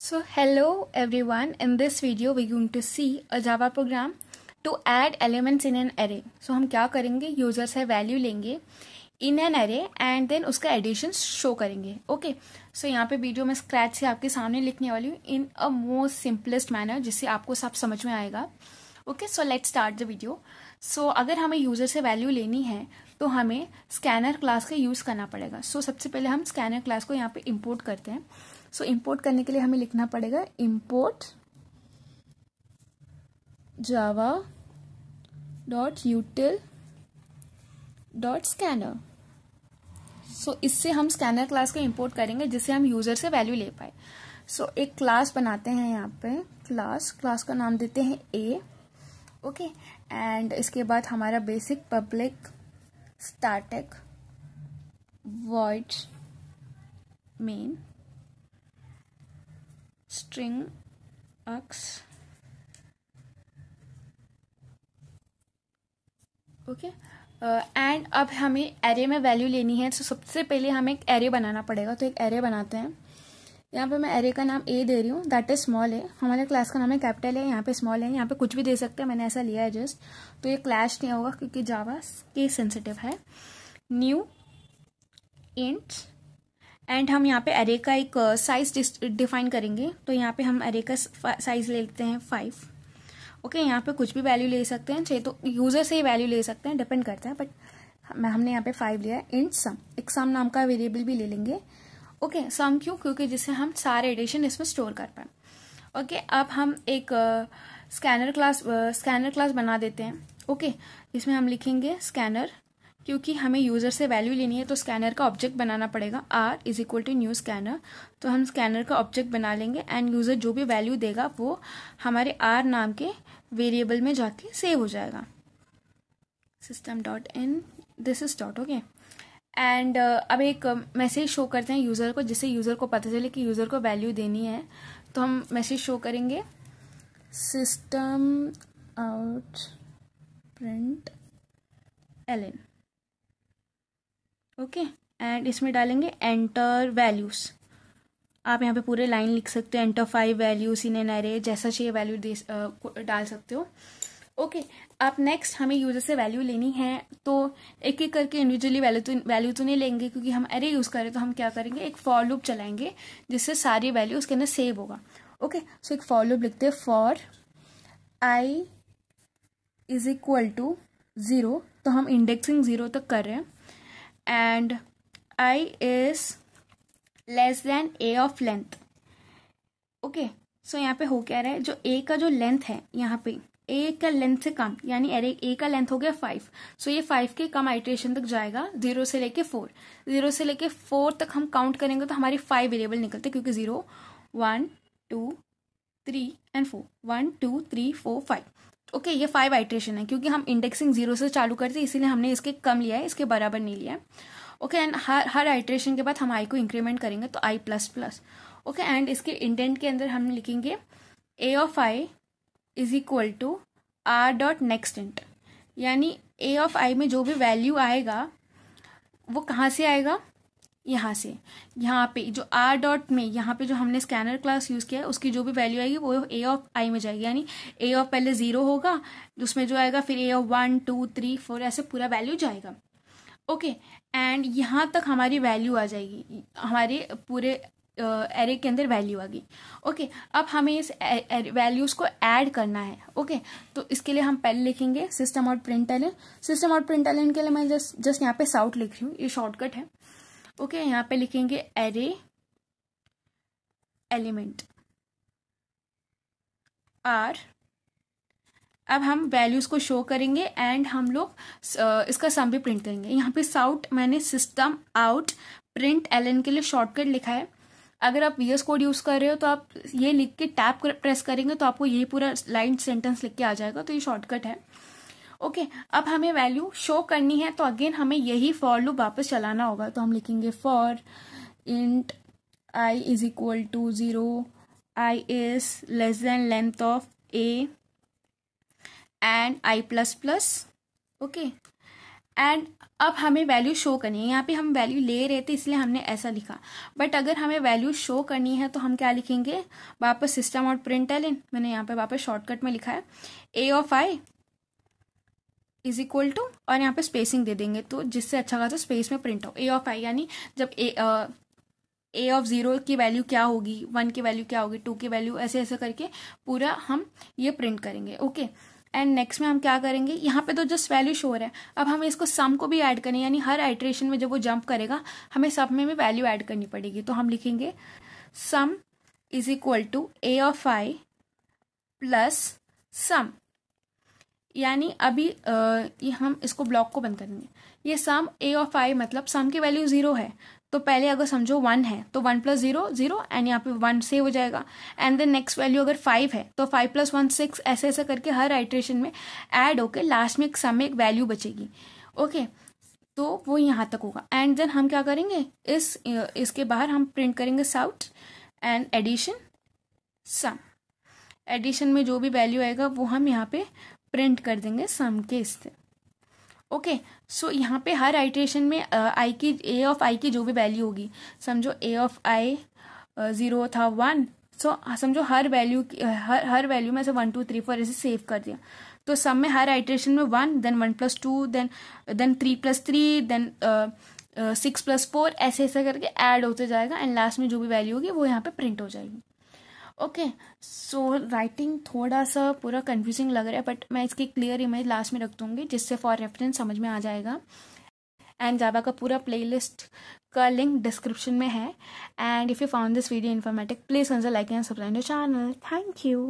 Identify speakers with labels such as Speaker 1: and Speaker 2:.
Speaker 1: So hello everyone, in this video we're going to see a Java program to add elements in an array. So हम क्या करेंगे, user से value लेंगे in an अरे and then उसका addition show करेंगे. Okay, so यहाँ पे वीडियो में स्क्रैच से आपके सामने लिखने वाली हूँ in a most simplest manner, जिससे आपको सब समझ में आएगा. Okay, so let's start the video. So अगर हमें यूजर से वैल्यू लेनी है तो हमें स्कैनर क्लास का यूज करना पड़ेगा. सो सबसे पहले हम स्कैनर क्लास को यहाँ पे इंपोर्ट करते हैं. सो इंपोर्ट करने के लिए हमें लिखना पड़ेगा import Java dot util dot scanner. So इससे हम स्कैनर क्लास को इंपोर्ट करेंगे जिससे हम यूजर से वैल्यू ले पाए. सो एक क्लास बनाते हैं यहाँ पे, क्लास का नाम देते हैं ए. ओके, एंड इसके बाद हमारा basic public static void main string args. Okay, and अब हमें एरे में वैल्यू लेनी है. तो सबसे पहले हमें एक एरे बनाना पड़ेगा. तो एक एरे बनाते हैं. यहाँ पे मैं एरे का नाम ए दे रही हूँ, दैट इज स्मॉल है. हमारे क्लास का नाम है कैपिटल है, यहाँ पे स्मॉल है. यहाँ पे कुछ भी दे सकते हैं, मैंने ऐसा लिया है जस्ट. तो ये क्लैश नहीं होगा क्योंकि जावा केस सेंसिटिव है. न्यू इंट, एंड हम यहाँ पे एरे का एक साइज डिफाइन करेंगे. तो यहाँ पे हम एरे का साइज ले लेते हैं 5. ओके, यहाँ पे कुछ भी वैल्यू ले सकते हैं, चाहे तो यूजर से ही वैल्यू ले सकते हैं, डिपेंड करता है. बट हमने यहाँ पे 5 लिया है. इंट सम, एक सम नाम का वेरिएबल भी ले लेंगे. ओके, सम क्यों? क्योंकि जिससे हम सारे एडिशन इसमें स्टोर कर पाए. ओके, अब हम एक स्कैनर क्लास बना देते हैं. ओके, इसमें हम लिखेंगे स्कैनर, क्योंकि हमें यूजर से वैल्यू लेनी है तो स्कैनर का ऑब्जेक्ट बनाना पड़ेगा. R is equal to new scanner. तो हम स्कैनर का ऑब्जेक्ट बना लेंगे एंड यूजर जो भी वैल्यू देगा वो हमारे आर नाम के वेरिएबल में जाके सेव हो जाएगा. System dot in this is dot. Okay, and अब एक मैसेज शो करते हैं यूजर को, जिससे यूजर को पता चले कि यूजर को वैल्यू देनी है. तो हम मैसेज शो करेंगे system out print ln. Okay, and इसमें डालेंगे एंटर वैल्यूज. आप यहाँ पे पूरे लाइन लिख सकते हो, enter 5 values in an array, जैसा चाहिए वैल्यू डाल सकते हो. ओके, अब नेक्स्ट हमें यूजर से वैल्यू लेनी है तो एक एक करके इंडिविजुअली वैल्यू तो नहीं लेंगे, क्योंकि हम एरे यूज करें. तो हम क्या करेंगे, एक फॉर लूप चलाएंगे जिससे सारी वैल्यू उसके अंदर सेव होगा. ओके, सो एक फॉर लूप लिखते हैं. For i is equal to 0, तो हम इंडेक्सिंग 0 तक कर रहे हैं. And i is less than a of length. Okay, so यहाँ पे हो क्या रहा है, जो ए का जो लेंथ है, यहाँ पे ए का लेंथ से कम, यानी एरे ए का लेंथ हो गया 5. सो ये 5 के कम आइटरेशन तक जाएगा, 0 से लेके 4. 0 से लेके 4 तक हम काउंट करेंगे तो हमारी 5 वेरिएबल निकलते, क्योंकि 0 1 2 3 एंड 4, 1 2 3 4 5. ओके, ये 5 आइटरेशन है. क्योंकि हम इंडेक्सिंग 0 से चालू करते इसीलिए हमने इसके कम लिया है, इसके बराबर नहीं लिया है. ओके, एंड हर आइटरेशन के बाद हम आई को इंक्रीमेंट करेंगे तो i plus plus. Okay, and इसके इंडेंट के अंदर हम लिखेंगे a of i is equal to r dot next int. यानी ए ऑफ आई में जो भी वैल्यू आएगा वो कहाँ से आएगा, यहाँ से. यहाँ पे जो आर डॉट में, यहाँ पे जो हमने स्कैनर क्लास यूज किया है उसकी जो भी वैल्यू आएगी वो ए ऑफ आई में जाएगी. यानी ए ऑफ पहले 0 होगा, उसमें जो आएगा फिर ए ऑफ 1 2 3 4 ऐसे पूरा वैल्यू जाएगा. ओके, एंड यहाँ तक हमारी वैल्यू आ जाएगी, हमारे पूरे एरे के अंदर वैल्यू आ गई. ओके, अब हमें इस वैल्यूज को ऐड करना है. ओके, तो इसके लिए हम पहले लिखेंगे system out print ln. System out print ln के लिए मैं जस्ट यहाँ पे साउट लिख रही हूँ, ये शॉर्टकट है. ओके, यहाँ पे लिखेंगे एरे एलिमेंट आर. अब हम वैल्यूज को शो करेंगे एंड हम लोग इसका सम भी प्रिंट करेंगे. यहाँ पे साउट मैंने सिस्टम आउट प्रिंट एलन के लिए शॉर्टकट लिखा है. अगर आप VS कोड यूज कर रहे हो तो आप ये लिख के टैब प्रेस करेंगे तो आपको यही पूरा लाइन सेंटेंस लिख के आ जाएगा. तो ये शॉर्टकट है. ओके, अब हमें वैल्यू शो करनी है तो अगेन हमें यही फॉर लूप वापस चलाना होगा. तो हम लिखेंगे for int I is equal to 0, I is less than length of A and I plus plus. Okay, and अब हमें वैल्यू शो करनी है। यहाँ पे हम वैल्यू ले रहे थे इसलिए हमने ऐसा लिखा, बट अगर हमें वैल्यू शो करनी है तो हम क्या लिखेंगे, वापस सिस्टम और println, मैंने यहाँ पे वापस शॉर्टकट में लिखा है a of i is equal to, और यहाँ पे स्पेसिंग दे देंगे तो जिससे अच्छा खासा स्पेस में प्रिंट हो। a ऑफ i यानी जब a ऑफ 0 की वैल्यू क्या होगी, 1 की वैल्यू क्या होगी, 2 की वैल्यू, ऐसे ऐसे करके पूरा हम ये प्रिंट करेंगे। ओके, एंड नेक्स्ट में हम क्या करेंगे, यहाँ पे तो जस्ट वैल्यू शो हो रहा है, अब हमें इसको सम को भी ऐड करें, यानी हर आइट्रेशन में जब वो जंप करेगा हमें सब में भी वैल्यू ऐड करनी पड़ेगी। तो हम लिखेंगे sum is equal to a of i plus sum, यानी अभी ये हम इसको ब्लॉक को बंद करेंगे। ये सम a ऑफ i मतलब सम की वैल्यू 0 है, तो पहले अगर समझो 1 है तो 1 प्लस 0 0, एंड यहाँ पे 1 सेव हो जाएगा। एंड देन नेक्स्ट वैल्यू अगर 5 है तो 5 प्लस 1 6, ऐसे ऐसे करके हर आइट्रेशन में ऐड होके लास्ट में एक सम में एक वैल्यू बचेगी। ओके, तो वो यहाँ तक होगा। एंड देन हम क्या करेंगे, इसके बाहर हम प्रिंट करेंगे sout and addition sum. Addition में जो भी वैल्यू आएगा वो हम यहाँ पे प्रिंट कर देंगे सम के इससे। ओके, सो यहाँ पे हर आइट्रेशन में आई की a ऑफ i की जो भी वैल्यू होगी, समझो a ऑफ i 0 था 1, सो समझो हर वैल्यू हर वैल्यू में से 1 2 3 4 ऐसे सेव कर दिया, तो सम में हर आइट्रेशन में 1, then 1 plus 2, then 3 plus 3, then 6 plus 4, ऐसे ऐसे करके ऐड होते जाएगा, एंड लास्ट में जो भी वैल्यू होगी वो यहाँ पे प्रिंट हो जाएगी। ओके, सो राइटिंग थोड़ा सा पूरा कंफ्यूजिंग लग रहा है, बट मैं इसकी क्लियर इमेज लास्ट में रख दूंगी जिससे फॉर रेफरेंस समझ में आ जाएगा। एंड जावा का पूरा प्लेलिस्ट का लिंक डिस्क्रिप्शन में है। And if you found this video informative, please consider like and subscribe to channel. Thank you.